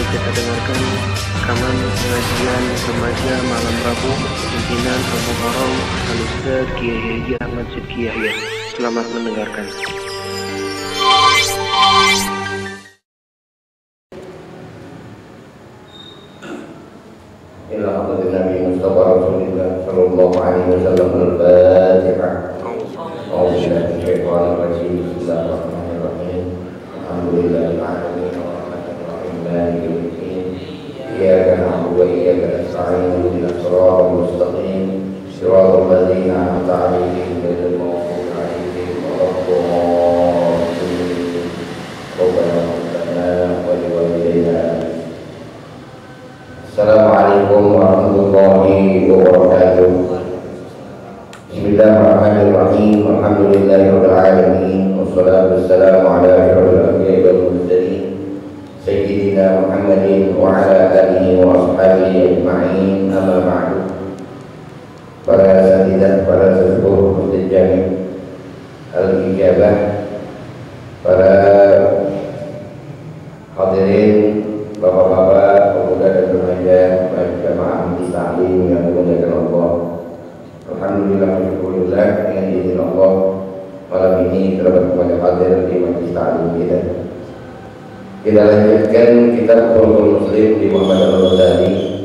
kita dengarkan rekaman pengajian remaja malam Rabu pimpinan Al-Muharram Al-Ustaz Kiai Haji Ahmad Sidki Yahya. Selamat mendengarkan. Alhamdulillah Mustafa Rasulullah sallallahu alaihi wasallam al-Fatihah. A'udzubillahi minasyaitonir rajim. Bismillahirrahmanirrahim. Alhamdulillahil alamin arrahmanir rahim maliki yaumiddin. Iyyaka na'budu wa iyyaka nasta'in ihdinas siratal mustaqim. Siratal ladzina an'amta 'alaihim ghairil maghdubi 'alaihim waladdallin. Rabbana ighfir lana wa liwalidayna. Assalamualaikum warahmatullahi wabarakatuh. Bismillahirrahmanirrahim. Alhamdulillahirabbil alamin. Wassalatu wassalamu ala asyrofil anbiya'i wal mursalin sayyidina Muhammadin wa ala alihi wa ashabihi ajma'in. Amma ba'du. Para asatidzah, para sesepuh masjid Jami' Al-Ijabah, para hadirin, bapak-bapak, pemuda dan remaja, jamaah majlis taklim yang dimuliakan Allah. Alhamdulillah, syukurillah, dengan izin Allah malam ini terdapat kepada hadir di majlis taklim kita. Kita lanjutkan kitab Khulqul Muslim di Muhammad Al-Ghazali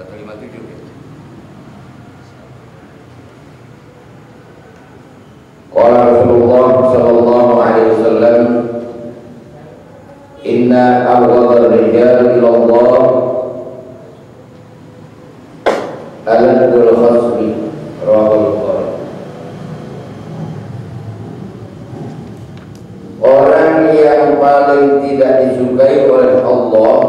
157. Qala Rasulullah sallallahu alaihi wasallam, inna abghadar rijal ila Allah aladul khasbi rawahul Bukhari. Orang yang paling tidak disukai oleh Allah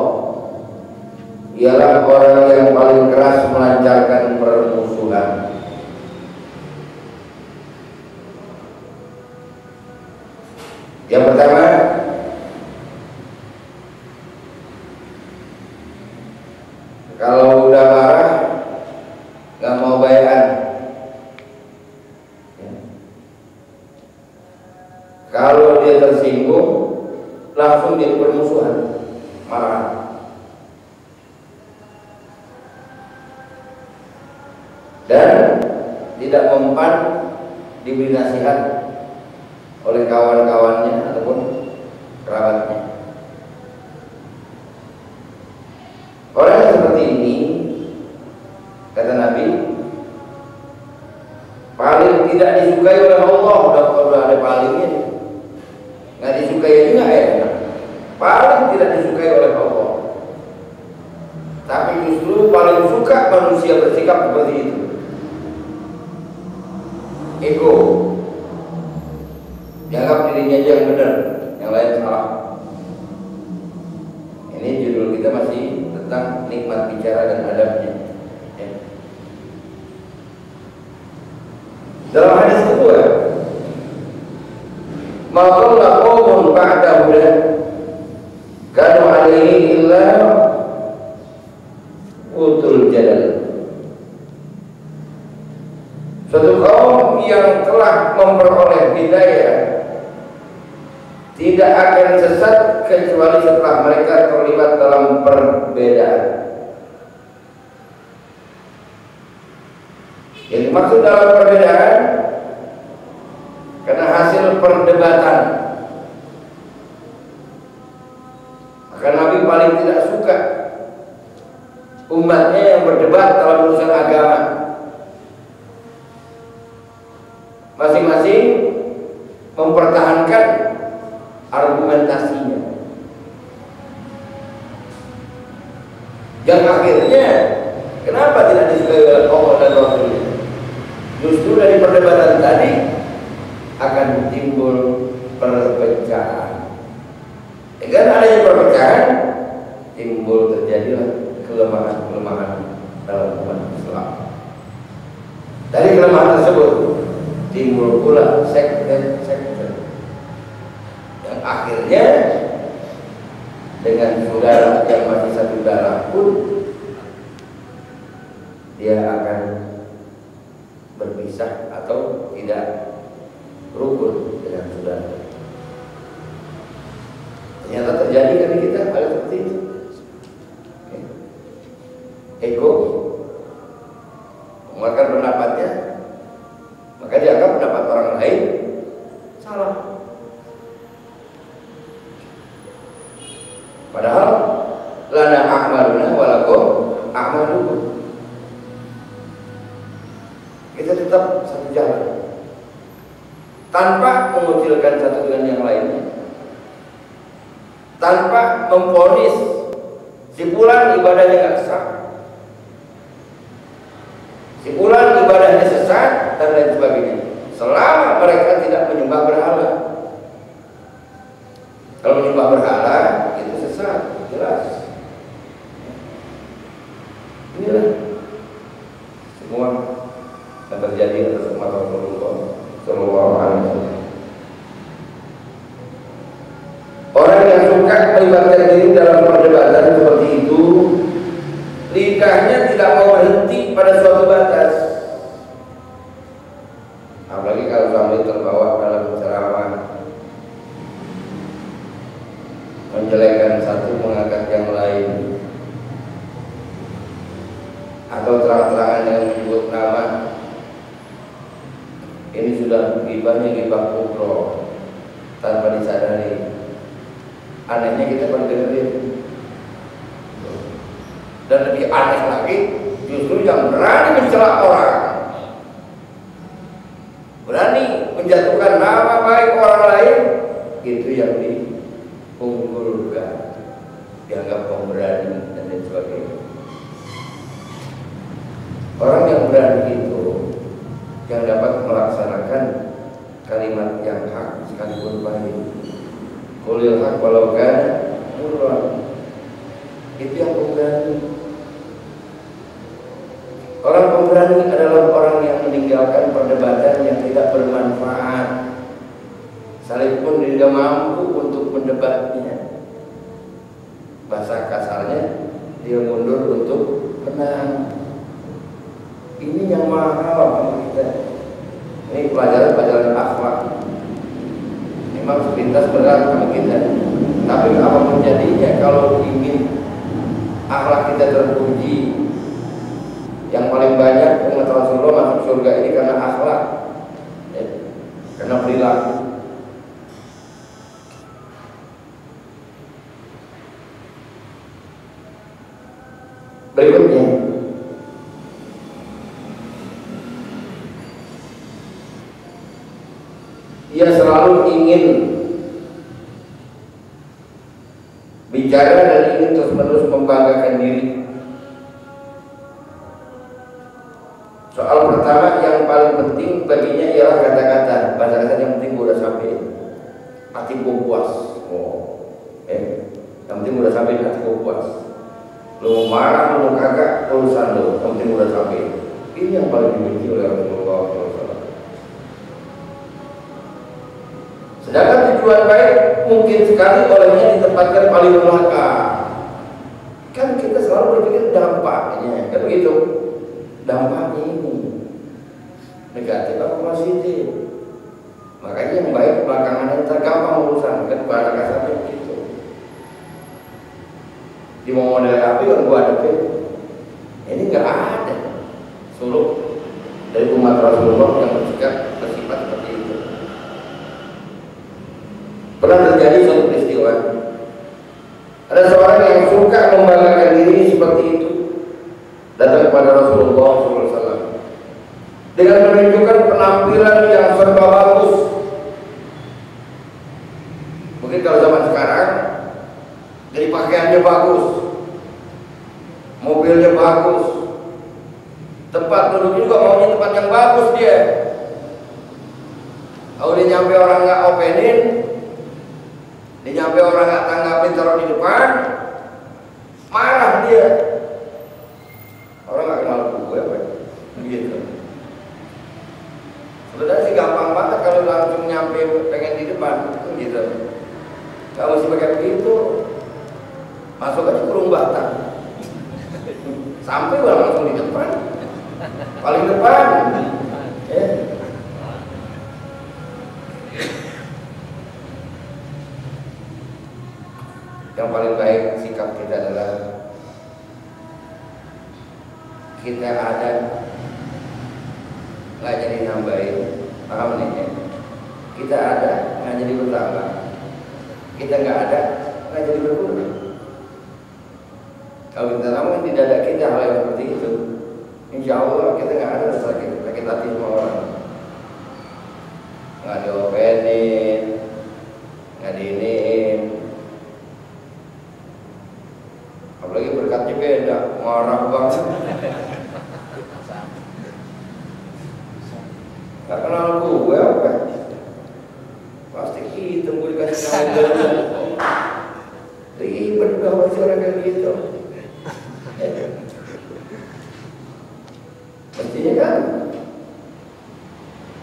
ialah orang yang paling keras melancarkan permusuhan. Yang pertama, kalau udah marah nggak mau bayan, kalau dia tersinggung langsung jadi permusuhan, marah. Dan tidak mempan diberi nasihat oleh kawan-kawannya ataupun kerabatnya. Orang yang seperti ini, kata Nabi, paling tidak disukai oleh Allah. Udah ada palingnya, nggak disukai juga ya. Paling tidak disukai oleh Allah. Tapi justru paling suka manusia bersikap seperti itu. Ego, dianggap dirinya aja yang benar, yang lain salah. Ini judul kita masih tentang nikmat bicara dan adabnya. Dalam hadis kedua, maqalla qawmun ba'da huda kanu alaihi illa utul jadal. Suatu kaum yang telah memperoleh hidayah tidak akan sesat kecuali setelah mereka terlibat dalam perbedaan. Yang dimaksud dalam perbedaan karena hasil perdebatan. Maka Nabi paling tidak suka umatnya yang berdebat dalam urusan agama. Masing-masing mempertahankan argumentasinya. Yang akhirnya kenapa tidak disukai oleh Allah dan Rasulnya? Justru dari perdebatan tadi akan timbul perpecahan. Dengan adanya perpecahan timbul terjadilah kelemahan-kelemahan dalam umat Islam. Dari kelemahan tersebut timbul pula sekte-sekte yang akhirnya dengan saudara yang masih satu darah pun dia akan berpisah atau tidak rukun dengan saudara. Ternyata terjadi kan di kita hal seperti itu. mengeluarkan pendapatnya, maka dianggap pendapat orang lain salah. Padahal lana a'maluna walakum a'malukum. Kita tetap satu jalan, tanpa mengucilkan satu dengan yang lainnya, tanpa memvonis si fulan ibadahnya nggak sah, si fulan ibadahnya sesat dan lain sebagainya, selama mereka tidak menyembah berhala. Kalau menyembah berhala itu sesat, jelas. Inilah semua yang terjadi atas umat Rasulullah Sallallahu Alaihi Wasallam. Orang yang suka melibatkan diri dalam perdebatan seperti itu, lidahnya tidak mau berhenti pada suatu batas. Apalagi kalau sampai terbawa dalam ceramah, menjelekkan satu mengangkat yang lain, atau terang-terangan yang menyebut nama. Ini sudah gibahnya gibah kubro tanpa disadari. Anehnya kita berdengerin. Dan lebih aneh lagi, justru yang berani mencela orang, berani menjatuhkan nama baik orang lain, itu yang diunggulkan, dianggap pemberani dan lain sebagainya. Orang yang berani itu yang dapat melaksanakan kalimat yang hak sekalipun pahit. Qulil haq walau kana murran. Itu yang pemberani. Orang pemberani adalah orang yang meninggalkan perdebatan yang tidak bermanfaat, sekalipun dia tidak mampu untuk mendebatnya. Bahasa kasarnya, dia mundur untuk menang. Ini yang mahal kita. Ini pelajaran akhlak. Memang sepintas berat bagi kita, tapi apapun jadinya, kalau ingin akhlak kita terpuji, yang paling banyak umat Rasulullah masuk surga ini karena akhlak, ya, karena perilaku. Berikutnya, dia selalu ingin bicara dan ingin terus-menerus membanggakan diri. Soal pertama yang paling penting baginya ialah kata-kata. Bahasa kata yang penting udah sampai hatiku puas. Yang penting udah sampai hatiku puas. Lu mau marah, lu mau kagak, urusan lu. Yang penting udah sampai. Ini yang paling dibenci oleh Rasulullah SAW. Sedangkan tujuan baik mungkin sekali olehnya ditempatkan paling belakang. Kan kita selalu berpikir dampaknya, kan begitu. Dampaknya ini negatif apa positif. Makanya yang baik belakangan yang tergampang urusan, kan bahasa kasarnya begitu. Di mau model api kan gua hadapin. Ini nggak ada suluk dari umat Rasulullah yang bersifat seperti itu. Pernah terjadi suatu peristiwa, ada seorang yang suka membanggakan diri seperti itu, datang kepada Rasulullah SAW dengan menunjukkan penampilan yang serba bagus. Mungkin kalau zaman sekarang, jadi pakaiannya bagus, mobilnya bagus, tempat duduk juga maunya tempat yang bagus dia. Kalau dia nyampe orang nggak openin, dia nyampe orang nggak tanggapin, taruh di depan, marah dia. Orang nggak kenal gue, gitu. Sebenarnya sih gampang banget kalau langsung nyampe pengen di depan, gitu. Kalau mesti pakai begitu, masuk aja kurung batang, sampai langsung di depan, paling depan. Yang paling baik sikap kita adalah kita ada nggak jadi nambahin, paham nih ya? Kita ada nggak jadi bertambah, kita nggak ada nggak jadi berkurang. Kalau kita namun tidak ada kita hal yang seperti itu, insya Allah kita nggak ada sakit hati sama orang, nggak diopenin, nggak diinin, apalagi berkatnya beda, marah banget. Gak kenal gue apa? Pasti hitam gue dikasih nama. Ribet banget sih orang kayak gitu. Mestinya kan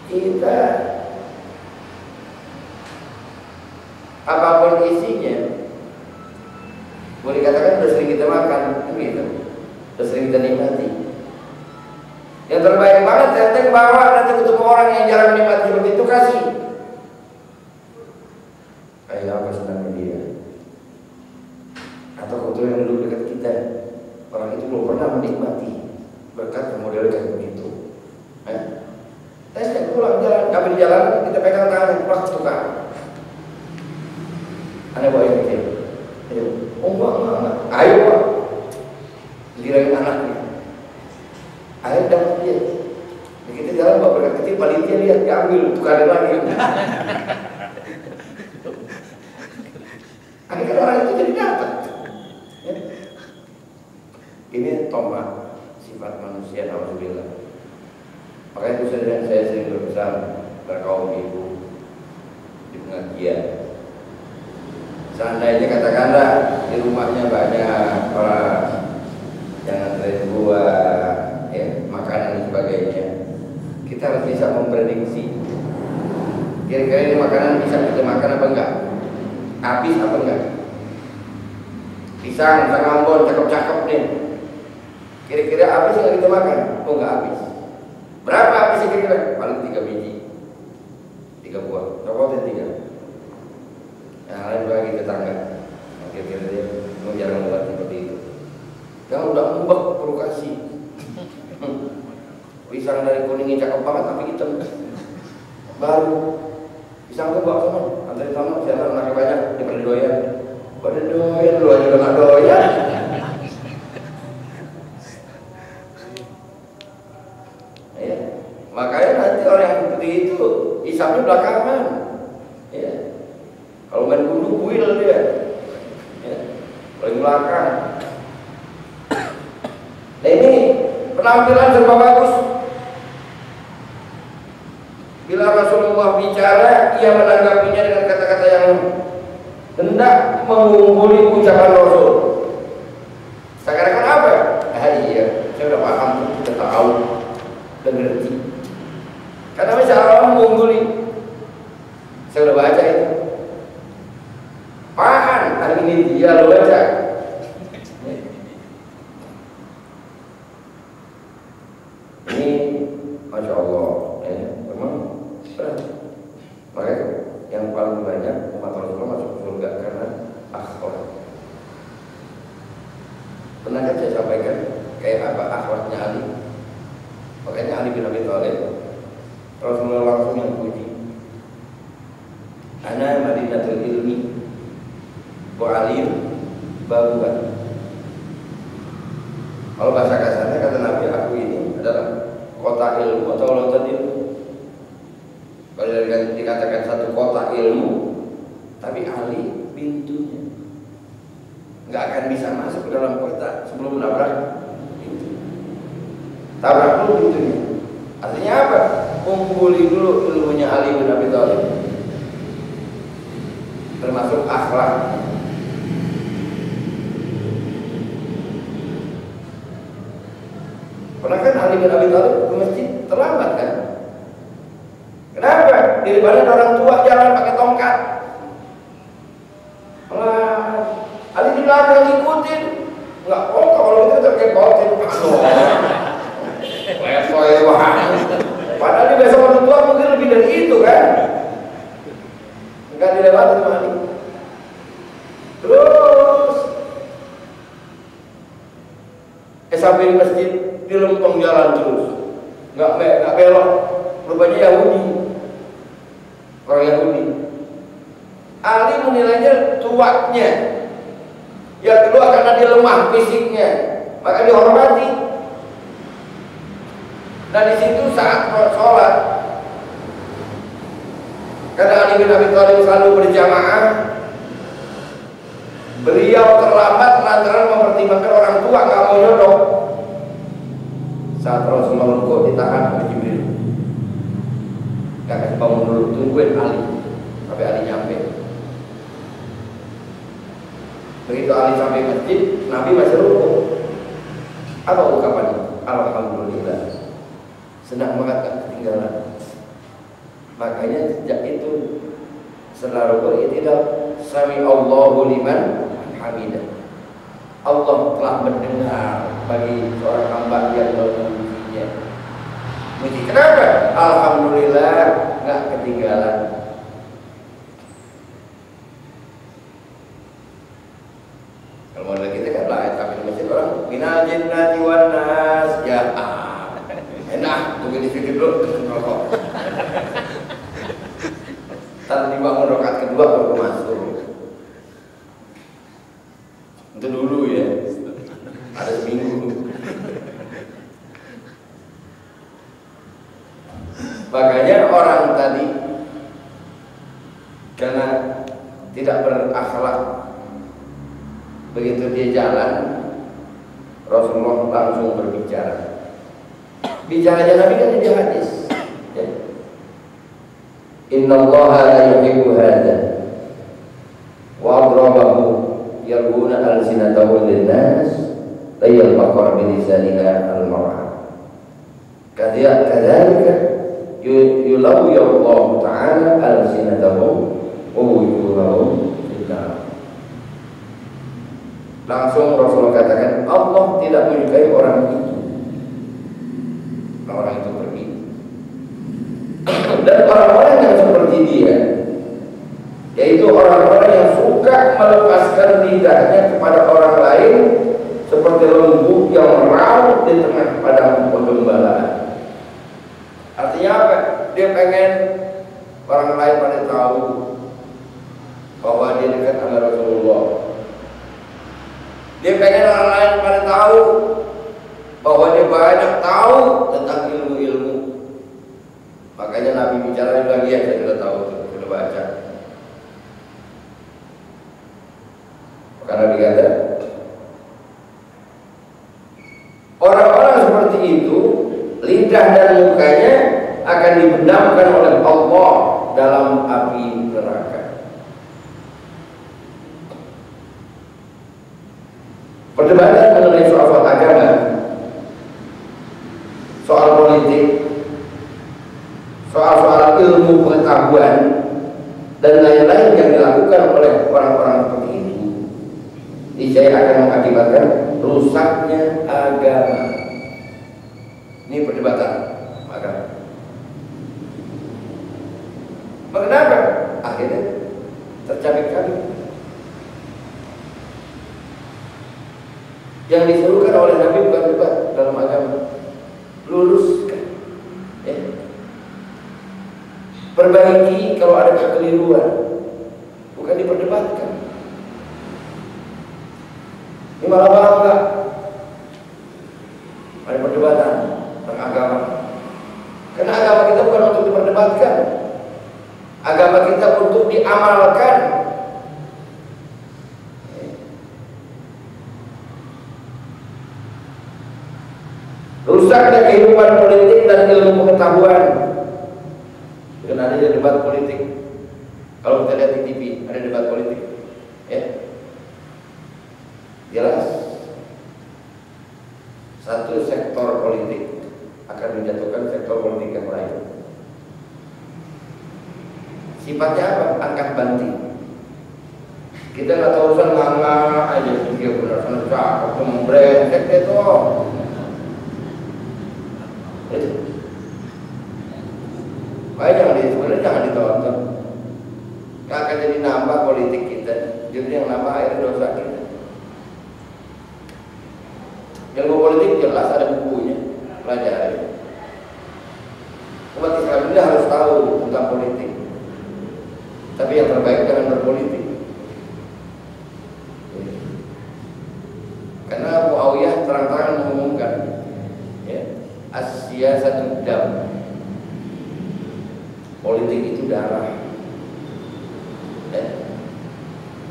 kita apapun isinya, boleh dikatakan udah sering kita makan, gitu. Udah sering kita nikmati. Yang terbaik banget tenteng bawa nanti ketemu orang yang jarang menikmati seperti itu, kasih. Kayak apa senangnya dia? Atau kebetulan yang duduk dekat kita, orang itu belum pernah menikmati berkat model kayak begitu. Saya pulang jalan, kami di jalan kita pegang tangan, pak tukang. Anda bawa yang kecil. Ayo, enggak. Ayo pak, diraih anaknya. Akhirnya dapat dia. Kita jalan bawa berkat kecil, panitia lihat diambil, tukar lagi. Akhirnya orang itu jadi dapat. Ini tombak sifat manusia, alhamdulillah. Makanya itu saya sering berpesan kepada kaum ibu di pengajian. Seandainya katakanlah di rumahnya banyak orang yang nganterin buah, makanan dan sebagainya, kita harus bisa memprediksi kira-kira ini makanan bisa kita makan apa enggak, habis apa enggak. Pisang Ambon cakep-cakep nih, kira-kira habis nggak kita makan? Oh nggak habis. Berapa habisnya kira-kira? Paling 3 biji, 3 buah, copotin 3. Yang lain bagi tetangga, kira-kira dia jarang buat seperti itu. Yang udah mbek perlu kasih. Pisang dari kuningnya cakep banget tapi hitam. Baru pisang tuh bawa sama, antri sama, saya anaknya banyak, dia pada doyan. Pada doyan, lu aja udah gak doyan. Ya, makanya nanti orang yang seperti itu hisapnya belakangan. Ya, kalau main gundu buil dia. Ya, paling belakang. Nah ini penampilan serba bagus. Bila Rasulullah bicara, ia menanggapinya dengan kata-kata yang hendak mengungguli ucapan Rasul. Seakan-akan apa? Iya, saya udah paham, udah tahu, udah ngerti. Karena misalnya orang mengungguli, saya udah baca itu. Paham, hari ini dia lo baca. Ini, masya Allah, memang berat. Makanya yang paling banyak umat Rasulullah masuk surga karena akhlak. Pernah kan saya sampaikan kayak apa akhlaknya Ali. Makanya Ali bin Abi Thalib Rasulullah langsung yang puji. Ana Madinatul Ilmi wa alim babuan. Kalau bahasa kasarnya kata Nabi, aku ini adalah kota ilmu atau lautan ilmu. Kalau dikatakan satu kota ilmu, tapi Ali pintunya, nggak akan bisa masuk ke dalam kota sebelum menabrak pintu. Tabrak dulu pintunya. Artinya apa? Kumpuli dulu ilmunya Ali bin Abi Thalib, termasuk akhlak. Pernah kan Ali bin Abi Thalib ke masjid terlambat kan? Kenapa? Daripada orang tua jalan pakai tongkat. Ali di belakang ngikutin. Enggak kok kalau itu terkepotin. Lesoy banget. Padahal di besok orang tua mungkin lebih dari itu kan? Enggak dilewati sama Ali. Terus sampai di masjid dilempeng jalan terus. nggak belok, rupanya Yahudi, orang Yahudi. Ali menilainya tuanya. Yang kedua karena dia lemah fisiknya, maka dihormati. Nah di situ saat sholat, karena Ali bin Abi Thalib selalu berjamaah, beliau terlambat lantaran mempertimbangkan orang tua nggak mau nyodok. Saat Rasulullah rukuk ditahan oleh Jibril, nggak kasih bangun dulu, tungguin Ali sampai Ali nyampe. Begitu Ali sampai masjid, Nabi masih rukuk. Apa ungkapannya? Alhamdulillah, senang banget gak ketinggalan. Makanya sejak itu setelah rukuk i'tidal, sami Allahu liman hamidah. Allah telah mendengar bagi seorang hamba yang memujinya. Muji kenapa? Alhamdulillah nggak ketinggalan. Kalau model kita kan lain, tapi di masjid orang minal jinnati wan nas ya enak tunggu di situ dulu terus ngerokok. Ntar dibangun rakaat kedua baru masuk. Itu dulu ya, ada seminggu. Makanya orang tadi karena tidak berakhlak, begitu dia jalan, Rasulullah langsung berbicara. Bicaranya Nabi kan di hadis. Ya. Innallaha la yuhibbu hadza wa adrabahu yarguna al-sinatahu lin-nas la yalqar bi lisaniha al-mar'a. Kadzalika yulawi Allah Ta'ala al-sinatahum wa wujuhahum fil-nar. Langsung Rasulullah katakan Allah tidak menyukai orang itu. Orang itu pergi. Dan orang-orang yang seperti dia, yaitu orang-orang yang suka melepaskan lidahnya kepada orang lain seperti lembu yang meraung di tengah padang penggembalaan. Artinya apa? Dia pengen orang lain pada tahu bahwa dia dekat sama Rasulullah. Dia pengen orang lain pada tahu bahwa dia banyak tahu tentang ilmu-ilmu. Makanya Nabi bicara lagi ya, saya sudah tahu, sudah baca. Karena dikata orang-orang seperti itu lidah dan mukanya akan dibendamkan oleh Allah dalam api neraka. Perdebatan mengenai soal agama, soal politik, soal ilmu pengetahuan dan lain-lain yang dilakukan oleh orang-orang seperti itu, niscaya akan mengakibatkan rusaknya agama. Ini perdebatan agama. Kenapa? Akhirnya tercabik-cabik. Yang disuruhkan oleh Nabi bukan debat dalam agama, luruskan, ya. Perbaiki kalau ada kekeliruan, bukan diperdebatkan. Ini malah bangga ada perdebatan tentang agama. Karena agama kita bukan untuk diperdebatkan, agama kita untuk diamalkan. Rusaknya kehidupan politik dan ilmu pengetahuan dengan adanya debat politik. Kalau kita lihat di TV ada debat politik, ya jelas satu sektor politik akan menjatuhkan sektor politik yang lain. Sifatnya apa? Angkat banting. Kita nggak tahu urusan nganga aja, dia benar-benar cakep, membrengsek itu. Makanya sebenarnya jangan ditonton. Gak akan jadi nambah politik kita, jadi yang nambah air dosa kita. Ilmu politik jelas ada bukunya, pelajari. Islam ini harus tahu tentang politik. Tapi yang terbaik jangan berpolitik. Karena Muawiyah terang-terangan mengumumkan, ya, as-siyasatud dam. Politik itu darah. Ya.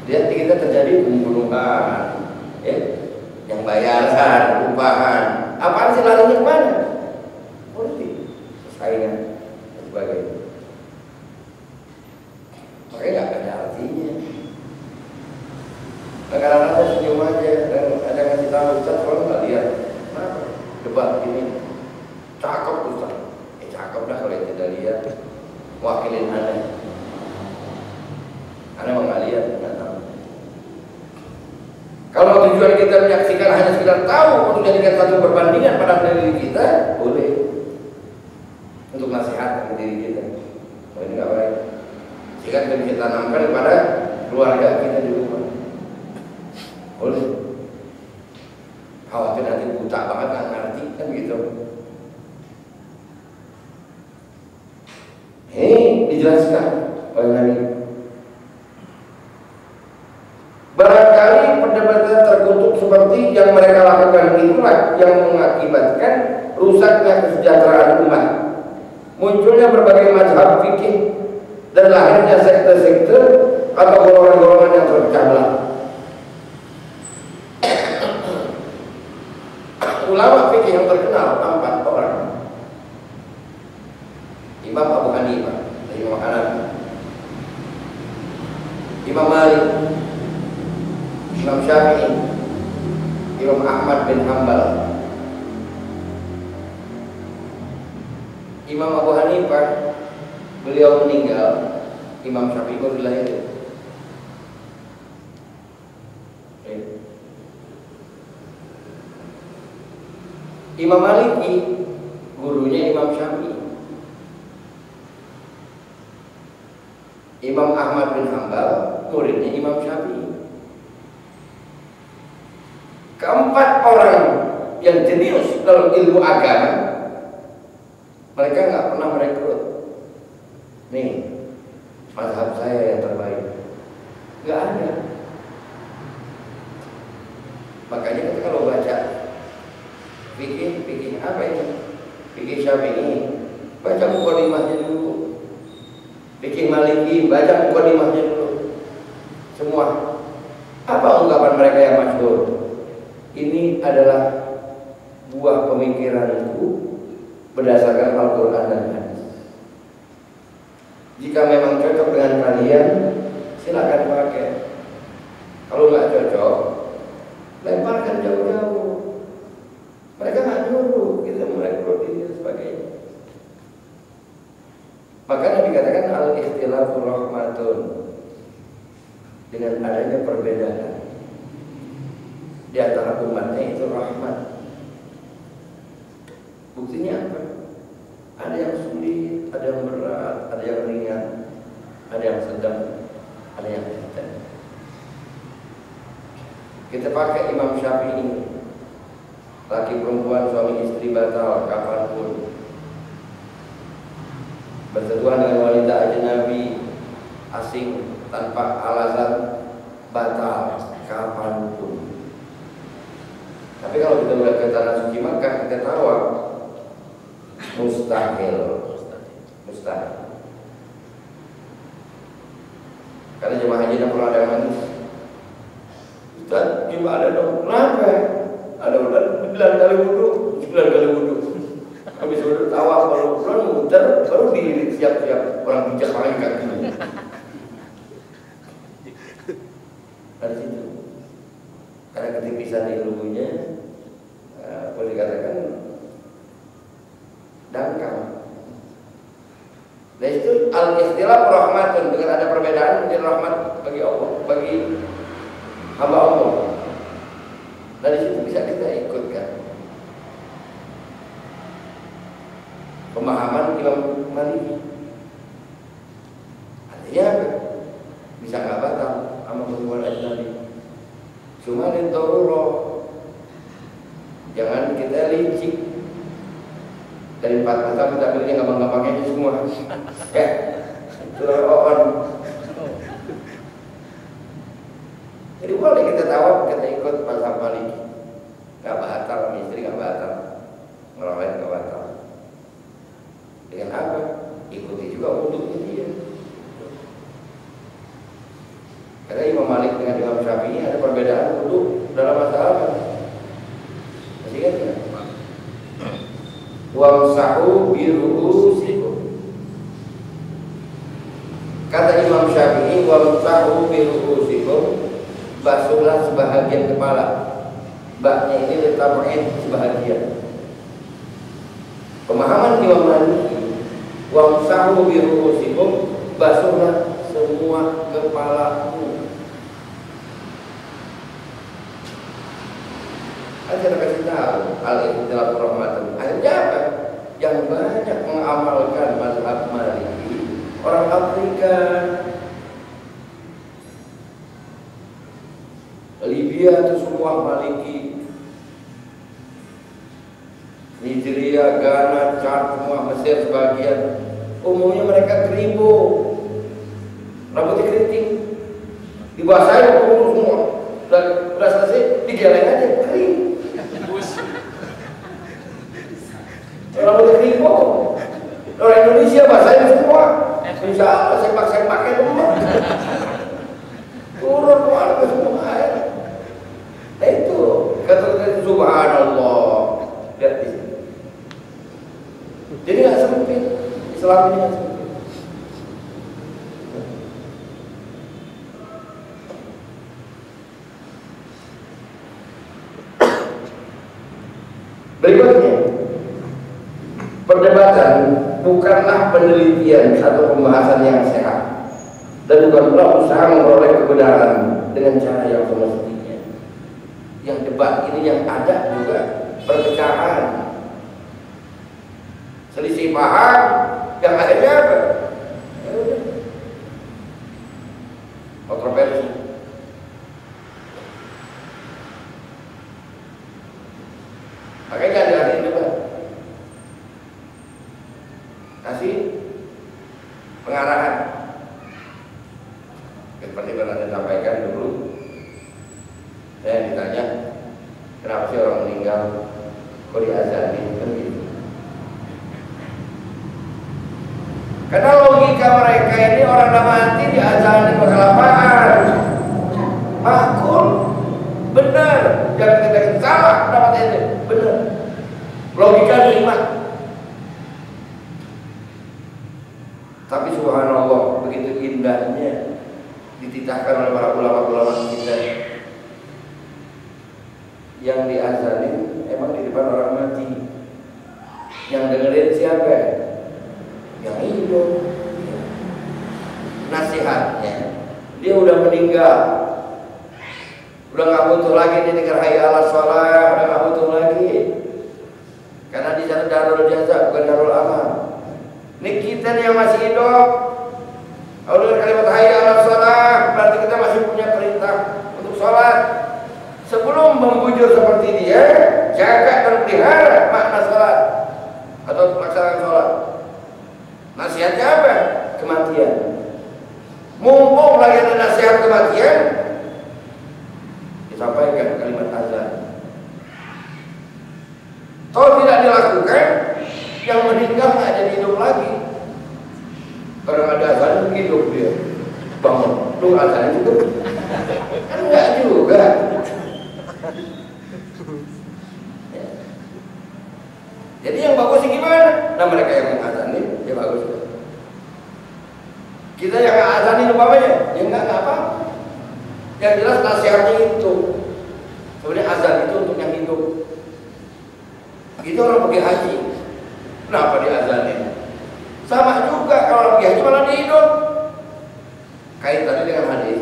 Lihat kita terjadi pembunuhan, ya, yang bayaran, upahan. Apaan sih larinya kemana? Politik, persaingan, dan sebagainya. Makanya nggak ada artinya. Kadang-kadang saya senyum aja dan ada yang ngasih tahu, Ustaz, kalau nggak lihat, kenapa? Debat ini cakep Ustaz. Cakep dah kalau yang tidak lihat, wakilin aneh. Aneh mau nggak lihat, nggak tahu. Kalau tujuan kita menyaksikan hanya sekedar tahu untuk jadikan satu perbandingan pada diri kita, boleh. Untuk nasihat ke diri kita, oh ini nggak baik. Jika kita bisa tanamkan kepada keluarga kita di rumah, boleh. Khawatir nanti buta banget nggak ngerti kan gitu. Ini dijelaskan oleh Nabi. Barangkali perdebatan terkutuk seperti yang mereka lakukan itulah yang mengakibatkan rusaknya kesejahteraan umat, munculnya berbagai mazhab fikih, dan lahirnya sekte-sekte atau golongan-golongan yang terpecah belah. Ulama fikih yang terkenal 4 orang. Imam Abu Hanifah, Imam Hanafi, Imam Malik, Imam Syafi'i, Imam Ahmad bin Hanbal. Imam Abu Hanifah, beliau meninggal, Imam Syafi'i baru dilahirkan. Imam Maliki, gurunya Imam Syafi'i. Imam Ahmad bin Hanbal, muridnya Imam Syafi'i. Keempat orang yang jenius dalam ilmu agama, mereka nggak pernah merekrut. Nih, mazhab saya yang terbaik. Nggak ada. Makanya kita kalau baca fikih apa ini? Fikih Syafi'i, baca mukadimahnya dulu. Fikih Maliki, baca mukadimahnya dulu. Semua. Apa ungkapan mereka yang masyhur? Ini adalah buah pemikiranku berdasarkan Al-Quran dan Hadis. Jika memang cocok dengan kalian, silakan pakai. Kalau nggak cocok, lemparkan jauh-jauh. Mereka nggak nyuruh kita merekrut ini dan sebagainya. Makanya dikatakan al-ikhtilafu rahmatun. Dengan adanya perbedaan di antara umatnya itu rahmat. Buktinya apa? Ada yang sulit, ada yang berat, ada yang ringan, ada yang sedang, ada yang tidak. Kita pakai Imam Syafi'i. Laki perempuan, suami istri batal kapanpun. Bersentuhan dengan wanita ajnabi asing tanpa alasan batal kapanpun. Tapi kalau kita udah ke tanah suci Makkah, kita tahu mustahil. Karena jemaah haji tidak pernah ada yang manis. Ustaz, gimana dong? Kenapa? Ada udah 9 kali wudhu, 9 kali wudhu. Habis wudhu tawaf, baru pulang muter, baru diri siap-siap orang bijak pakai kaki. Dari situ. Karena ketipisan ilmunya, boleh dikatakan dangkal. Dan itu al-ikhtilaf rahmatun, dengan ada perbedaan menjadi rahmat bagi Allah, bagi hamba Allah. Dari situ bisa kita ikutkan pemahaman Imam Maliki. Artinya apa? Bisa nggak batal sama hubungan ajnabi. Cuma lintur. 5 Dari 4 mata kita pilih yang gampang-gampangnya aja semua. Ya, surah on. Jadi boleh kita tawaf, kita ikut mazhab Maliki. Nggak batal, istri nggak batal, orang lain nggak batal. Dengan apa? Ikuti juga wudhunya dia. Karena Imam Malik dengan Imam Syafi'i ada perbedaan wudhu dalam masalah. Masih ingat nggak? Wamsahu biru'usikum. Kata Imam Syafi'i, wamsahu biru'usikum, basuhlah sebahagian kepala. Baknya ini litamu'in sebahagian. Pemahaman Imam Maliki, wamsahu biru'usikum, basuhlah semua kepalamu. Kita kasih tahu al-ikhtilaf rahmatun. Akhirnya apa? Yang banyak mengamalkan mazhab Maliki orang Afrika, Libya itu semua Maliki, Nigeria, Ghana, Chad, semua, Mesir sebagian. Umumnya mereka keribu, rambutnya keriting, dibasahin umur semua, udah selesai digeleng aja kering. Rambutnya keribu, orang Indonesia basahin semua. Insya Allah sepak-sepaknya semua, turun keluar semua air. Nah itu kata subhanallah, lihat di sini. Jadi nggak sempit, Islam ini nggak sempit. Berikutnya, perdebatan bukanlah penelitian atau pembahasan yang sehat, dan bukan pula usaha memperoleh kebenaran dengan cara yang semestinya. Yang debat ini yang ada juga perpecahan, selisih paham, yang akhirnya apa? Ya udah, kontroversi. Makanya jangan diadain debat, kasih pengarahan. Seperti pernah saya sampaikan dulu, saya ditanya kenapa sih orang meninggal kok diazanin, kan gitu. Karena logika mereka ini orang dah mati diazanin berkelapaan. Makul, benar, jangan kita salah dapat ini, benar. Logika terima. Tapi subhanallah, begitu indahnya dititahkan oleh para ulama-ulama kita. Yang diazanin emang di depan orang mati. Yang dengerin siapa? Yang hidup. Nasihatnya, dia udah meninggal, udah nggak butuh lagi didengar hayya 'alas shalah, udah nggak butuh lagi. Karena di sana darul jaza bukan darul amal. Ini kita nih yang masih hidup, kalau dengar kalimat hayya 'alas shalah, berarti kita masih punya perintah untuk sholat. Sebelum membujur seperti dia, jaga dan pelihara makna sholat atau pelaksanaan sholat. Nasihatnya apa? Kematian. Mumpung lagi ada nasihat kematian, disampaikan kalimat azan. Kalau tidak dilakukan, yang meninggal nggak jadi hidup lagi. Kalau ada azan hidup dia, bangun, lu azan itu kan nggak juga. Ya. Jadi yang bagus gimana? Nah mereka yang mengazanin, ya bagus. Kita yang azanin umpamanya, ya enggak apa. Yang jelas nasihatnya itu. Sebenarnya azan itu untuk yang hidup. Itu orang pergi haji, kenapa diazanin? Sama juga kalau orang pergi haji malah dihidup. Kaitannya dengan hadis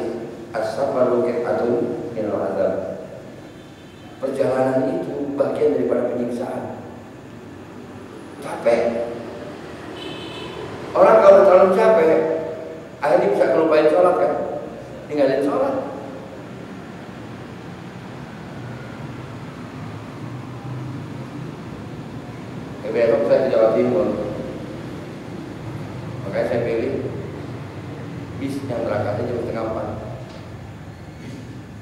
as-safaru qit'atun minal azab. Perjalanan itu bagian daripada penyiksaan. Capek. Orang kalau terlalu capek, akhirnya bisa ngelupain sholat kan, tinggalin sholat. Besok saya ke Jawa Timur. bis yang berangkatnya jam setengah 4.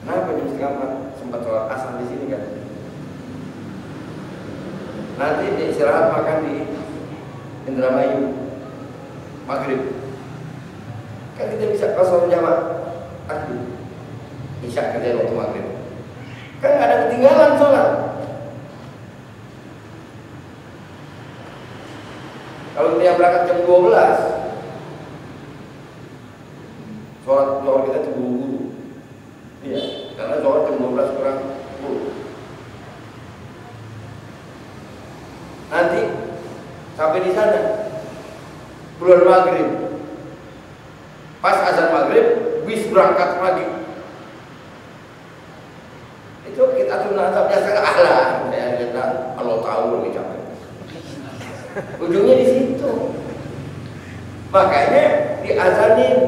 Kenapa jam setengah 4? Sempat sholat asar di sini kan. Nanti dia istirahat makan di Indramayu maghrib. Kan kita bisa qasar jamaah. Aduh, isya kerja waktu maghrib. Kan ada ketinggalan sholat. Kalau dia berangkat jam 12, sholat zuhur kita itu buru-buru. Iya, karena sholat jam 12 kurang 10. Nanti sampai di sana bulan maghrib. Pas azan maghrib, bis berangkat lagi. Itu kita tuh nasabnya sangat ahlah. Saya kata Allah tahu lebih capek. Ujungnya di situ. Makanya diazanin.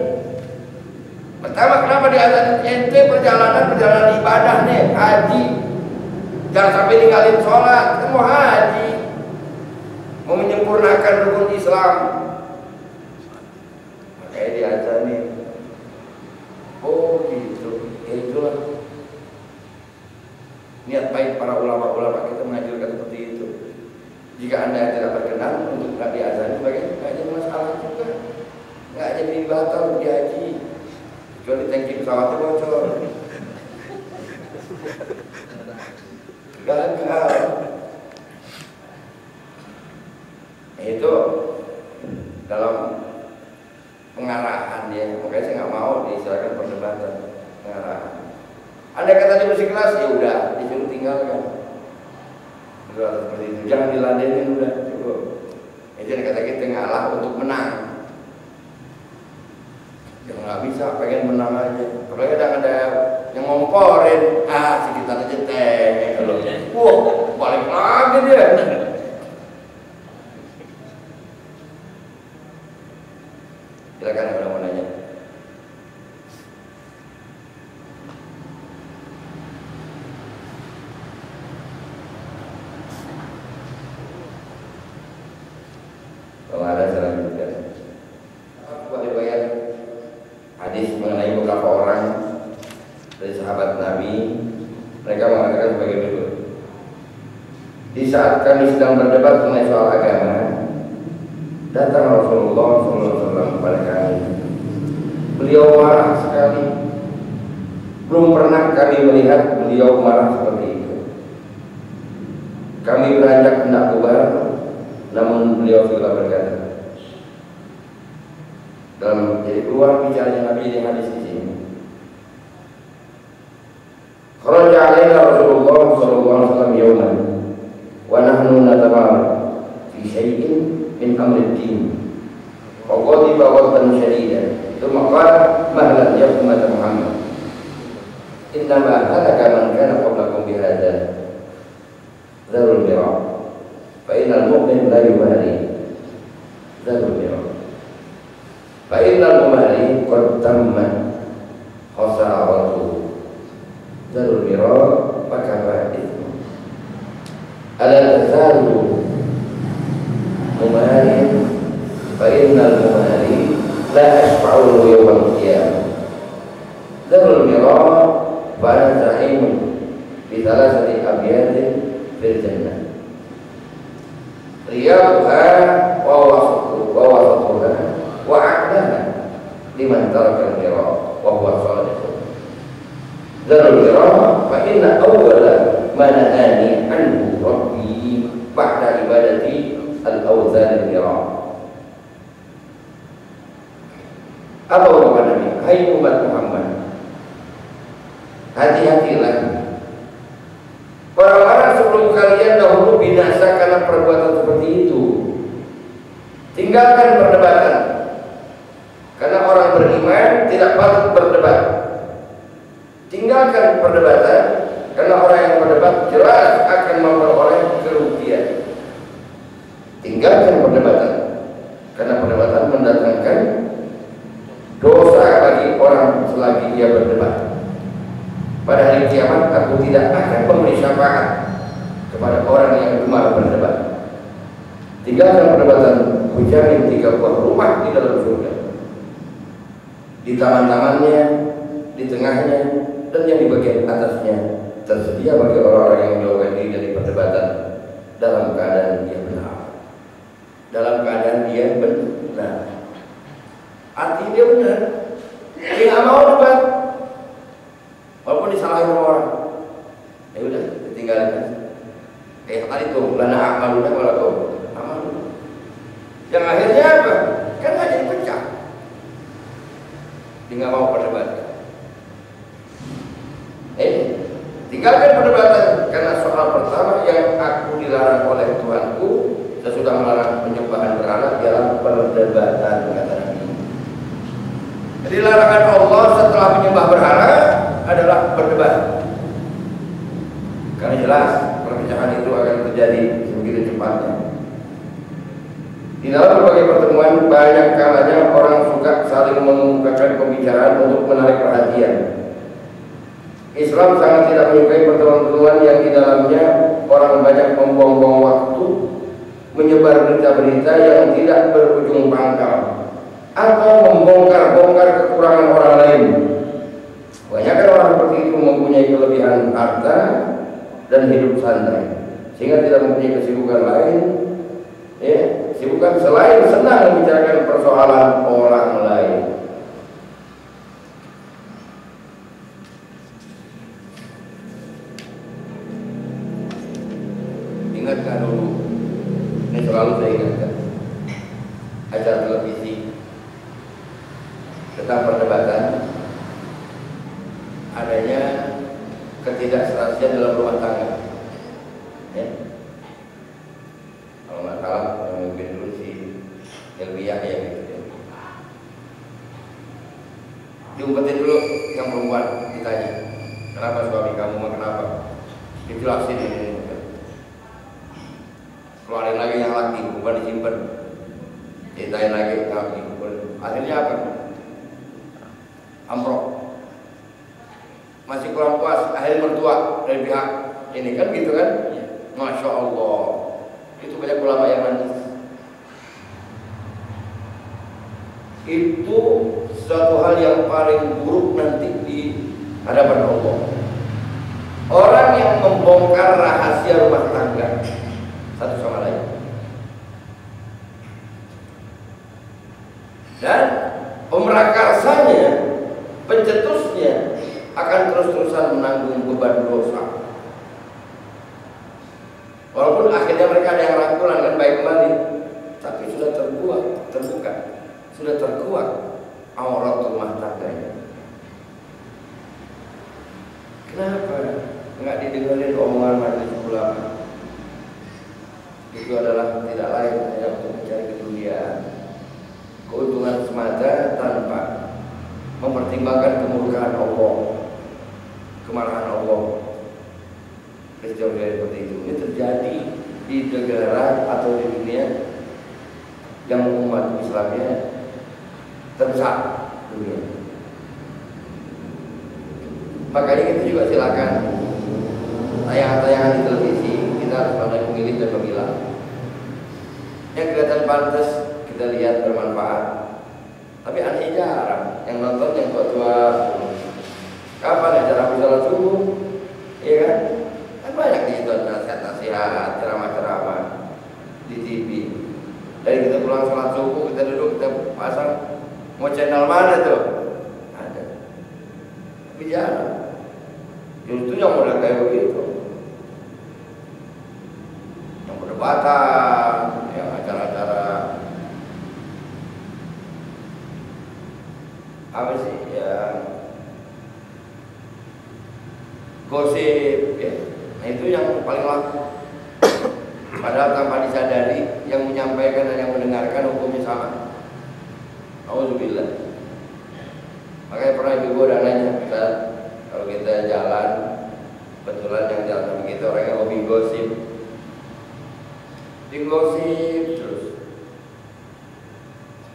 Pertama kenapa diazanin? Ente perjalanan ibadah nih, haji. Jangan sampai ninggalin sholat. Kita mau haji, mau menyempurnakan rukun Islam. Makanya diazanin. Oh gitu. Ya itulah niat baik para ulama-ulama kita mengajarkan seperti itu. Jika Anda tidak berkenan untuk nggak diazani, bagaimana? Nggak jadi masalah juga, nggak jadi batal di haji. Kecuali tangki pesawatnya bocor, gagal. Itu dalam pengarahan ya. Makanya saya nggak mau diistilahkan perdebatan, pengarahan. Anda kata dia bersikeras, ya udah disuruh tinggalkan. Udah seperti itu, jangan diladenin, udah cukup. Itu yang kata kita ngalah untuk menang. Ya nggak bisa, pengen menang aja. Apalagi ada yang ngomporin, sekitar aja teh. Wah, balik lagi dia. Silakan ada mau nanya. Kalau ada selanjutnya, riwayat hadis mengenai beberapa orang dari sahabat Nabi, mereka mengatakan sebagai berikut. Di saat kami sedang berdebat mengenai soal agama, datang Rasulullah SAW kepada kami. Beliau marah sekali. Belum pernah kami melihat beliau marah seperti itu. Kami beranjak hendak keluar, namun beliau sudah berkata. Dalam jadi keluar bicaranya Nabi di hadis di sini. Kharaja alaina Rasulullah sallallahu alaihi wasallam yawman wa nahnu natamar fi syai'in min amri ad-din. Wa ghadiba ghadban shadidan. Thumma qala mahlan ya ummat Muhammad. Innama halaka man kana qablakum bi hadha. Dzarul mira'. Fa innal mu'min la yubali. Dzarul mira'. Fa innal mumari qad tamma khasaratu. Dzarul mira' fakama itu. Ala tazalu mumari fa innal mumari la ashfa'u yawmal qiyamah. Dzarul mira' fa za'imun bi thalathati abyatin fil jannah. Riyaduha wa wasatuha wa a'laha liman taraka al-mira' wa huwa sadiq. Dzarul mira' fa inna awwala ma nahani anhu rabbi ba'da ibadati al-awzan al-mira'. Apa ungkapan Nabi? Hai umat Muhammad, hati-hatilah. Orang-orang sebelum kalian dahulu binasa karena perbuatan seperti itu. Tinggalkan perdebatan, karena orang beriman tidak patut berdebat. Tinggalkan perdebatan, karena orang yang berdebat jelas akan memperoleh kerugian. Tinggalkan perdebatan, karena perdebatan mendatangkan dosa bagi orang selagi dia berdebat. Pada hari kiamat aku tidak akan memberi syafaat kepada orang yang gemar berdebat. Tinggalkan perdebatan, kujamin 3 buah rumah di dalam surga. di taman-tamannya, di tengahnya, dan yang di bagian atasnya tersedia bagi orang-orang yang menjauhkan diri dari perdebatan dalam keadaan dia benar. Dalam keadaan dia benar. Artinya dia benar. Dia nggak mau debat, walaupun disalahin sama orang. Ya udah, ditinggalin. Tadi tuh, lana amaluna wala tuh amal. Yang akhirnya apa? Kan nggak jadi pecah. Dia nggak mau perdebatan. Tinggalkan perdebatan karena soal pertama yang aku dilarang oleh Tuhanku, saya sudah melarang penyembahan berhala ialah perdebatan, kata Nabi. Jadi larangan Allah setelah menyembah berhala adalah berdebat. Karena jelas perpecahan itu akan terjadi begitu cepatnya. Di dalam berbagai pertemuan banyak kalanya orang suka saling mengemukakan pembicaraan untuk menarik perhatian. Islam sangat tidak menyukai pertemuan-pertemuan yang di dalamnya orang banyak membuang-buang waktu menyebar berita-berita yang tidak berujung pangkal atau membongkar-bongkar kekurangan orang lain. Banyak orang seperti itu mempunyai kelebihan harta dan hidup santai sehingga tidak mempunyai kesibukan lain, kesibukan selain senang membicarakan persoalan orang lain. Ingatkan dulu, ini selalu saya ingatkan, acara televisi tentang perdebatan adanya ketidakserasian dalam rumah tangga. Ya. Kalau nggak salah yang memimpin dulu si Elvia ya gitu ya. Diumpetin dulu yang perempuan, ditanya, kenapa suami kamu mah kenapa? Dijelasin ini. Keluarin lagi yang laki, bukan disimpan. Ceritain lagi yang laki. Akhirnya apa? Amprok. Masih kurang puas, akhirnya mertua dari pihak ini kan gitu kan? Masya Allah. Itu banyak ulama yang nangis. Itu suatu hal yang paling buruk nanti di hadapan Allah. Orang yang membongkar rahasia rumah tangga satu sama lain, dan pemrakarsanya, pencetusnya akan terus-terusan menanggung beban dosa. Walaupun akhirnya mereka ada yang rangkulan kan baik kembali, tapi sudah terbuka, sudah terkuat aurat rumah tangganya. Kenapa nggak didengarin omongan majelis ulama? Itu adalah tidak lain hanya untuk mencari keduniaan, keuntungan semata tanpa mempertimbangkan kemurkaan Allah, kemarahan Allah. Peristiwa seperti itu ini terjadi di negara atau di dunia yang umat Islamnya terbesar dunia. Makanya kita juga silakan tayangan-tayangan di televisi, kita harus pandai memilih dan memilah. Yang kelihatan pantas kita lihat bermanfaat, tapi aneh jarang yang nonton yang tua-tua. Kapan acara sholat subuh, iya kan? Kan banyak di situ nasihat-nasihat, ceramah-ceramah di TV. Dari kita pulang sholat subuh, kita duduk, kita pasang, mau channel mana tuh? Ada. Tapi jarang. Justru yang model kayak begitu, yang perdebatan, yang acara-acara apa sih ya, gosip ya. Nah itu yang paling laku. Padahal tanpa disadari yang menyampaikan dan yang mendengarkan hukumnya sama. Auzubillah. Makanya pernah ibu dan nanya, Ustaz, kalau kita jalan, betulan yang jalan begitu orangnya hobi gosip, digosip terus.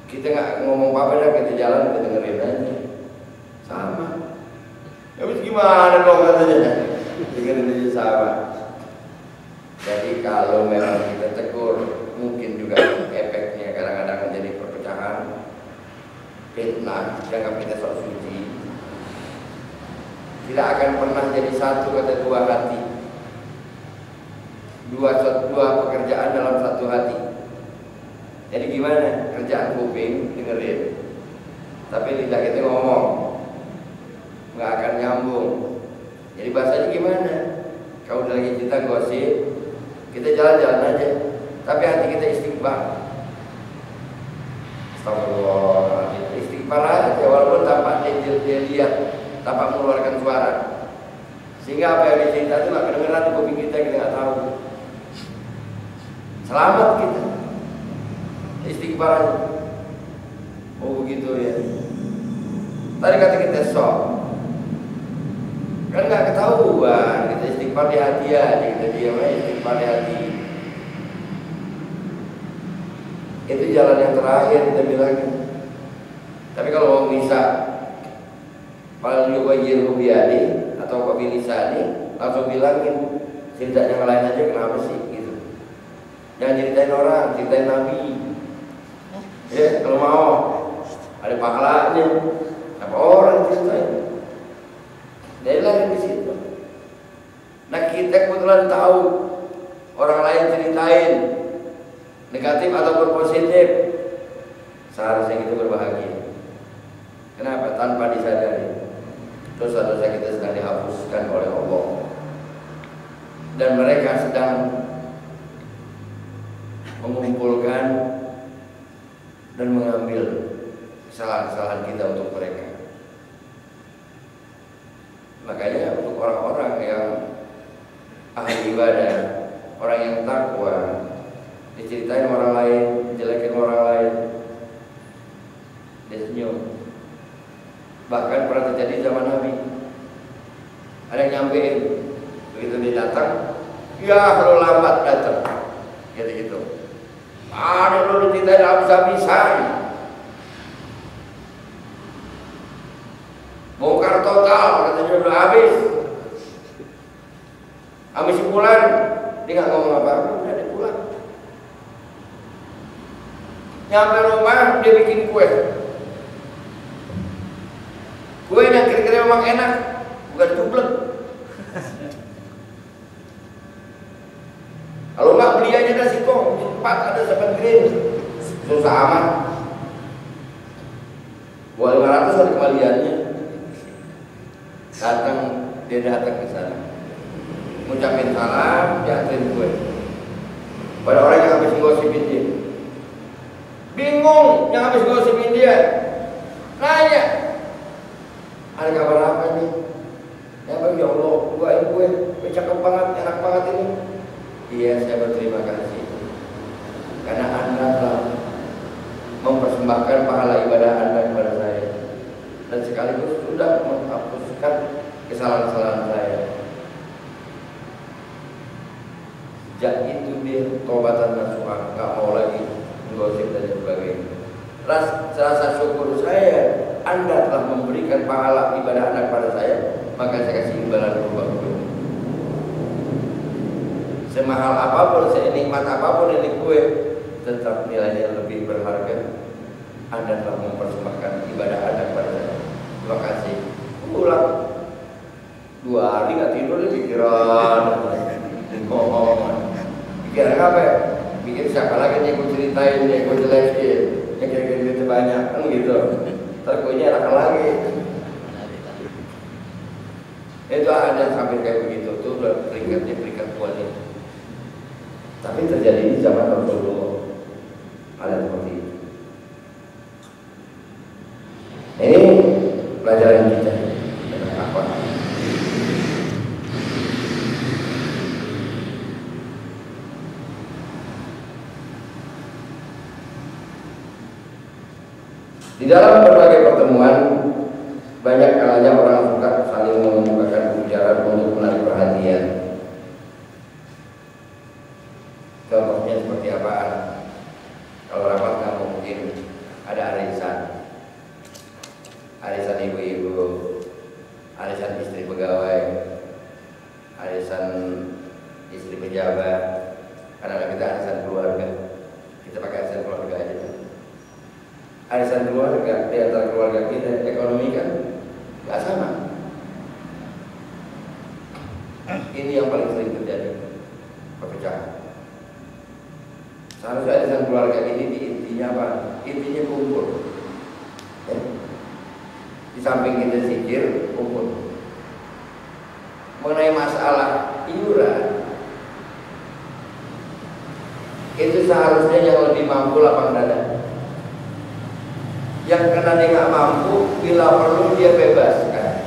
Kita nggak ngomong apa-apa dah, kita jalan, kita dengerin aja. Sama. Habis gimana dong katanya? Dengerin aja sama. Jadi kalau memang kita tegur, mungkin juga efeknya kadang-kadang menjadi perpecahan. fitnah, jangan kita sok suci, tidak akan pernah jadi satu kata dua hati, dua pekerjaan dalam satu hati. Jadi gimana? Kerjaan kuping dengerin, tapi lidah kita ngomong, nggak akan nyambung. Jadi bahasanya gimana? Kalau udah lagi kita gosip, kita jalan-jalan aja, tapi hati kita istighfar. Astagfirullah, istighfar aja walaupun tanpa dia lihat, tanpa mengeluarkan suara, sehingga apa yang dicerita itu nggak kedengeran di kuping kita nggak tahu. Selamat kita, istighfar aja. Oh begitu ya. Tadi kata kita sok, kan nggak ketahuan, kita istighfar di hati aja, kita diam aja istighfar di hati. Itu jalan yang terakhir kita bilangin. Tapi kalau mau bisa paling yubayyin rubiyani atau kobilisani, langsung bilangin, cerita yang lain aja kenapa sih gitu. Jangan ceritain orang, ceritain Nabi. Ya kalau mau ada pahalanya, apa orang ceritain. Dari lagi di situ. Nah kita kebetulan tahu orang lain ceritain negatif ataupun positif, seharusnya kita berbahagia. Kenapa? Tanpa disadari dosa-dosa kita sedang dihapuskan oleh Allah, dan mereka sedang mengumpulkan dan mengambil kesalahan-kesalahan kita untuk mereka. Makanya untuk orang-orang yang ahli ibadah, orang yang takwa, diceritain orang lain, dijelekin orang lain, dia senyum. Bahkan pernah terjadi zaman Nabi, ada yang nyampein, begitu dia datang, ya lo lambat datang, gitu-gitu. Ada lo diceritain habis-habisan, bongkar total, katanya udah habis. Habis pulang, dia nggak ngomong apa-apa, udah dia pulang. Nyampe rumah dia bikin kue. Kue yang kira-kira memang enak, bukan cublek. Kalau nggak beli aja nasi kok, cepat ada 7 green, susah amat. Buat 500 ada kembaliannya. Dia datang ke sana, ngucapin salam, dianterin kue. Pada orang yang habis ngosipin dia, bingung yang habis ngosipin dia, nanya, ada kabar apa nih? Ya Bang, ya Allah, buain kue cakep banget, enak banget ini. Iya, saya berterima kasih karena Anda telah mempersembahkan pahala ibadah Anda kepada saya, dan sekaligus sudah menghapuskan kesalahan-kesalahan saya. Sejak itu dia tobatan nasuha, nggak mau lagi menggosip dan sebagainya. Rasa syukur saya, Anda telah memberikan pahala ibadah Anda kepada saya, maka saya kasih imbalan berupa kue. Semahal apapun, senikmat apapun ini kue, tetap nilainya lebih berharga. Anda telah mempersembahkan ibadah Anda kepada saya. Terima kasih. Pulang 2 hari nggak tidur, dia pikiran pikiran apa ya? Pikir siapa lagi yang gue ceritain, yang gue jelekin, yang kira-kira duitnya banyak, kan gitu. Ntar kuenya enakan lagi. Itu ada sampai kayak begitu, tuh udah peringkat kuatnya. Tapi terjadi di zaman Rasulullah, ada seperti itu. Ini pelajaran kita tentang apa? Di dalam berbagai pertemuan, banyak kalanya orang suka saling mengemukakan ujaran untuk menarik perhatian. Contohnya seperti apaan? Kalau rapat nggak mungkin ada arisan ibu-ibu, arisan istri pegawai, arisan istri pejabat. Karena kita arisan keluarga, kita pakai arisan keluarga aja. Arisan keluarga, di antara keluarga kita, ekonomi kan nggak sama. Ini yang paling sering terjadi, perpecahan. Seharusnya arisan keluarga ini intinya apa? Intinya kumpul. Ya. Di samping kita zikir, kumpul. Mengenai masalah iuran, itu seharusnya yang lebih mampu lapang dada. Yang karena dia nggak mampu, bila perlu dia bebaskan,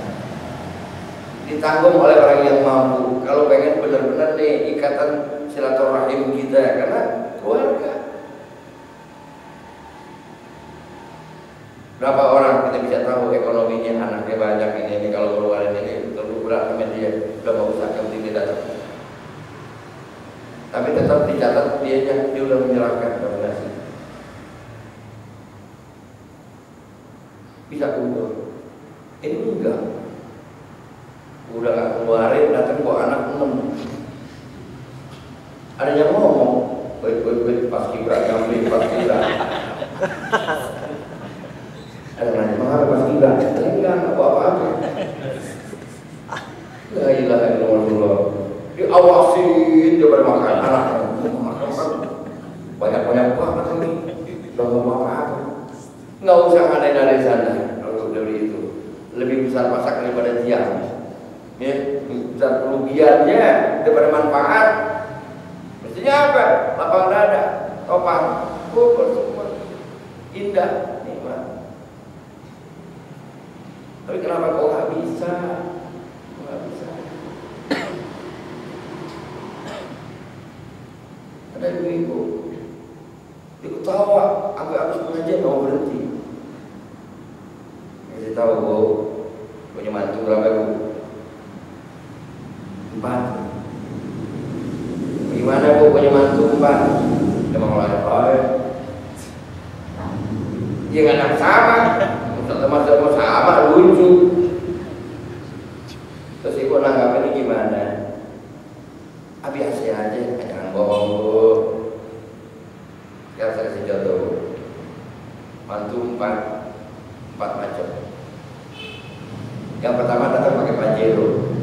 ditanggung oleh orang yang mampu. Kalau pengen benar-benar nih ikatan silaturahim kita, karena keluarga. Berapa orang kita bisa tahu ekonominya, anaknya banyak ini kalau keluarin ini terlalu berat sama dia, udah mau usaha penting datang. Tapi tetap dicatat dia udah menyerahkan donasi. Bisa kumpul. Ini enggak. Udah gak keluarin, datang bawa anak 6. Ada yang ngomong, baik pas kibra, nyampe pas kibra. Ada nanya, mengapa pas kibra? Enggak apa-apa. La ilaha illallah. Diawasin dia pada makan anaknya. Banyak-banyak banget ini. Udah ngomong apa-apa. Nggak usah aneh dari sana. Kalau dari itu lebih besar masak daripada tiang, ya, lebih besar kerugiannya daripada manfaat. Mestinya apa? Lapang dada, topang, kumpul semua, indah, nikmat. Tapi kenapa kau nggak bisa? Nggak bisa. Ada ibu-ibu, dia ketawa, sampai habis pengajian mau berhenti. Saya tahu Bu, punya mantu berapa Bu? 4. Gimana Bu punya mantu 4? Emang lain-lain. Ya nggak ada sama, sama-sama sama lucu. Terus ibu nanggapnya gimana? Biasa aja, jangan bohong Bu. Sekarang saya kasih contoh, mantu 4 macam. Yang pertama datang pakai Pajero,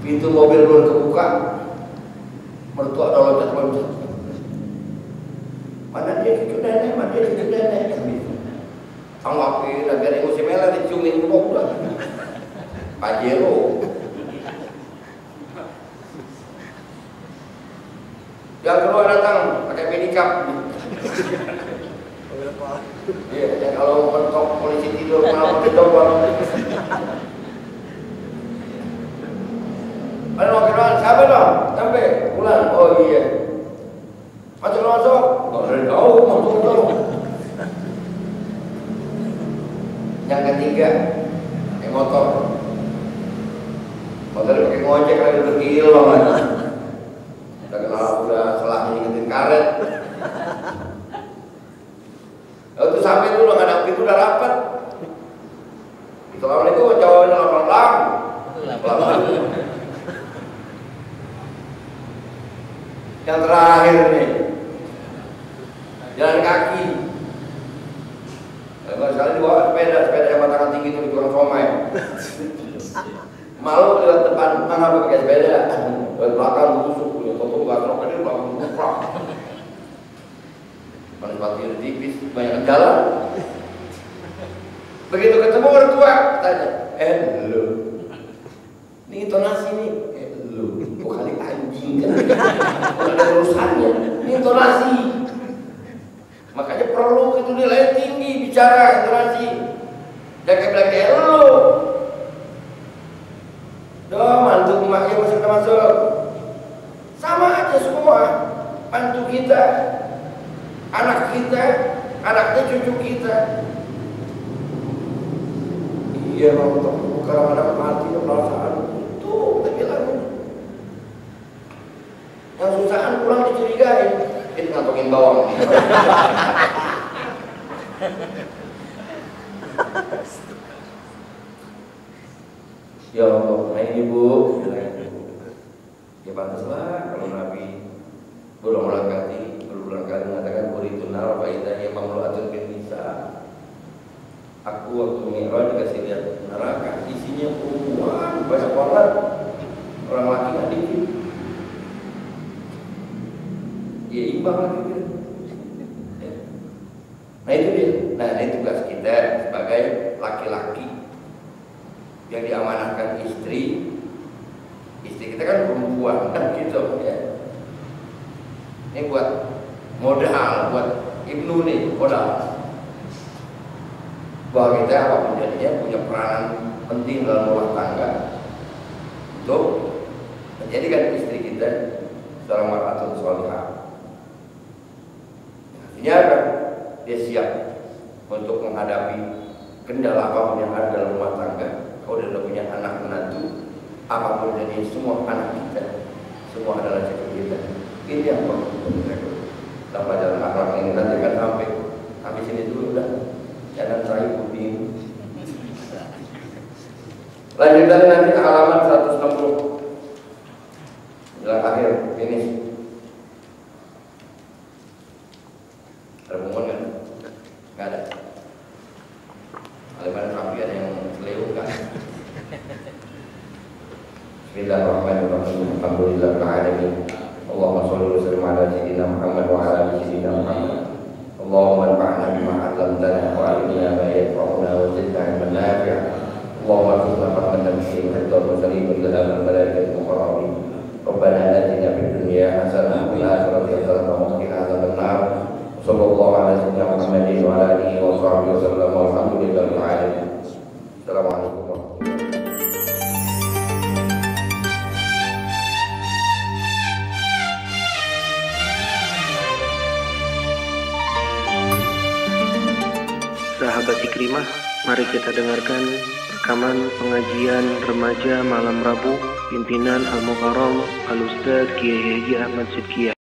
pintu mobil belum kebuka, mertua udah loncat-loncat. Mana dia cucu nenek, mana dia cucu nenek. Anggapin, biar emosi melah diciumin kok udah. Pajero. Yang kedua datang pakai minikap. Iya, ya kalau mentok polisi tidur malam ditopang. Mana mau kenalan? Siapa dong? Sampai pulang. Oh iya. Masuk. Nggak ada tahu masuk. Yang ketiga, pakai motor. Motor pakai ngojek lagi bergil banget. Udah selah ngingetin karet. Itu sampai dulu nggak ada pintu udah rapat. Assalamualaikum, jawabnya pelan-pelan. Yang terakhir nih, jalan kaki. Kalau sekali dibawa sepeda yang batangan tinggi itu di tukang somai. Malu lewat depan, mana pakai sepeda? Lewat belakang busuk, punya foto gatrok ini belakang busuk. Paling sepatu tipis, banyak jalan. Begitu ketemu orang tua, tanya, lu, ini intonasi nih, lu, kok kali anjing kan? Kalau ada urusannya, ini intonasi. Makanya perlu itu nilai tinggi bicara intonasi. Jangan bilang lu. Doh, mantu emaknya masuk. Sama aja semua, mantu kita. Anak kita, anaknya cucu kita. Iya bang, bukan anak mati perasaan itu, kita bilang. Yang susahan pulang dicurigai, ini ngantongin bawang. Ya Allah, nah ini Bu, ya pantaslah kalau Nabi berulang kali mengatakan beritunal faidahnya Aku waktu Mi'raj dikasih lihat neraka, isinya perempuan banyak banget, orang laki nggak dikit. Ya imbang lagi gitu. Nah itu dia. Nah ini tugas kita sebagai laki-laki yang diamanahkan istri kita kan perempuan kan gitu ya. Ini buat modal, buat Ibnu nih modal. Bahwa kita apapun jadinya punya peranan penting dalam rumah tangga untuk menjadikan istri kita seorang mar'atun sholihah. Artinya apa? Dia siap untuk menghadapi kendala apapun yang ada dalam rumah tangga. Kalau dia sudah punya anak menantu, apapun jadi semua anak kita, semua adalah cucu kita. Ini yang perlu kita dalam pelajaran akhlak ini nanti akan sampai habis ini dulu udah. Jangan saya putih. Lanjutan nanti ke halaman 160. Jelang akhir finish. Ada pengumuman kan? Nggak ada. Halaman rapi ada yang selewung kan? Bismillahirrahmanirrahim. Alhamdulillahirabbil alamin. Allahumma shalli wa sallim ala sayyidina Muhammad wa ala ali sayyidina Muhammad. Allahumma anfa'na bima 'allamtana wa 'allimna ma yanfa'una wa zidna 'ilman nafi'a. Allahumma arzuqna fahman nabiyyin wa mursalin wa ilhamul malaikatil muqarrabin. Rabbana atina fid dunya hasanah wa fil akhirati hasanah wa qina adzabannar. Sallallahu ala sayyidina Muhammadin wa ala alihi wa sahbihi wasallam. Walhamdulillahil alamin. Assalamualaikum warahmatullahi wabarakatuh. Sahabat Ikrimah, mari kita dengarkan rekaman pengajian remaja malam Rabu pimpinan Al-Mukarram Al-Ustadz Kiai Haji Ahmad Sidkiah.